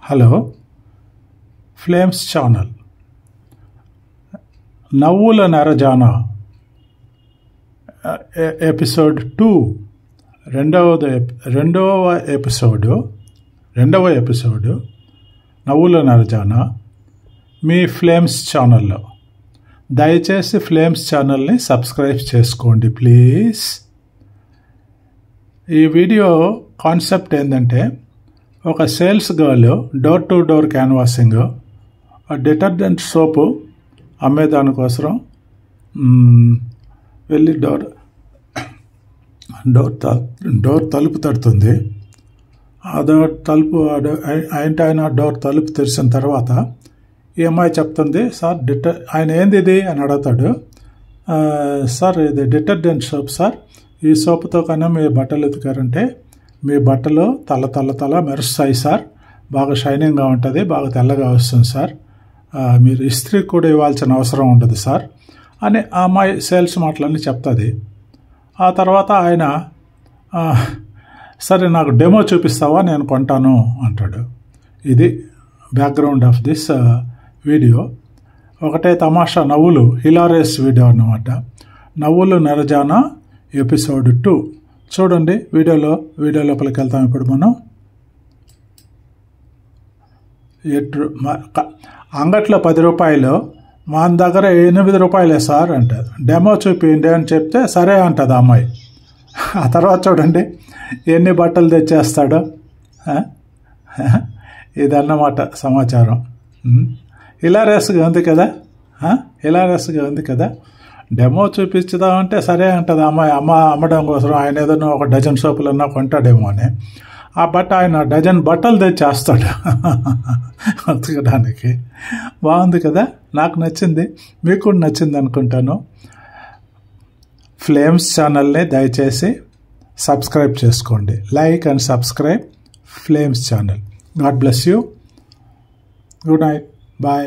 Hello flames channel నవ్వుల నరజాన episode 2 రెండవ episode నవ్వుల నరజాన మీ ఫ్లేమ్స్ ఛానల్లో. దయచేసి ఫ్లేమ్స్ ఛానల్ని సబ్స్క్రైబ్ చేసుకోండి ప్లీజ్. ఈ వీడియో కాన్సెప్ట్ ఏంటంటే, ఒక sales girl door to door canvassing detergent soap అమ్మేదానికోసం వెళ్ళి డోర్ తలుపు తడుతుంది. ఆ డోర్ తలుపు తెరిచిన తర్వాత ఈ అమ్మాయి చెప్తుంది, సార్ ఆయన ఏంది ఇది అని అడుగుతాడు. సార్ ఇది డిటర్జెంట్ సోప్ సార్, ఈ సోపుతో కన్నా మీ బట్టలు ఉతికారంటే మీ బట్టలు తల మెరుస్తాయి సార్, బాగా షైనింగ్గా ఉంటుంది, బాగా తెల్లగా వస్తుంది సార్, మీరు ఇస్త్రీ కూడా ఇవ్వాల్సిన అవసరం ఉండదు సార్ అని ఆ అమ్మాయి సేల్స్ మాటలన్నీ చెప్తుంది. ఆ తర్వాత ఆయన, సరే నాకు డెమో చూపిస్తావా, నేను కొంటాను అంటాడు. ఇది బ్యాక్గ్రౌండ్ ఆఫ్ దిస్ వీడియో. ఒకటే తమాషా నవ్వులు, హిలారియస్ వీడియో అన్నమాట. నవ్వులు నరజాన ఎపిసోడ్ 2 చూడండి. వీడియో లోపలికి వెళ్తాం. ఇప్పుడు మనం అంగట్లో 10 రూపాయలు, మా దగ్గర 8 రూపాయలే సార్ అంటారు. డెమో చూపించండి అని చెప్తే సరే అంటుంది ఆ అమ్మాయి. ఆ తర్వాత చూడండి ఎన్ని బట్టలు తెచ్చేస్తాడో. ఇదన్నమాట సమాచారం. హిలారియస్గా ఉంది కదా. డెమో చూపించుదామంటే సరే అంటుంది అమ్మాయి. అమ్మడం కోసం ఆయన ఏదైనా ఒక డజన్ సోపులన్నా కొంటాడేమో అని. బట్ ఆయన డజన్ బట్టలు తెచ్చేస్తాడు ఉతకడానికి. బాగుంది కదా, నాకు నచ్చింది, మీకు కూడా నచ్చింది అనుకుంటాను. ఫ్లేమ్స్ ఛానల్ని దయచేసి సబ్స్క్రైబ్ చేసుకోండి. Like and subscribe Flames channel. God bless you. Good night, bye.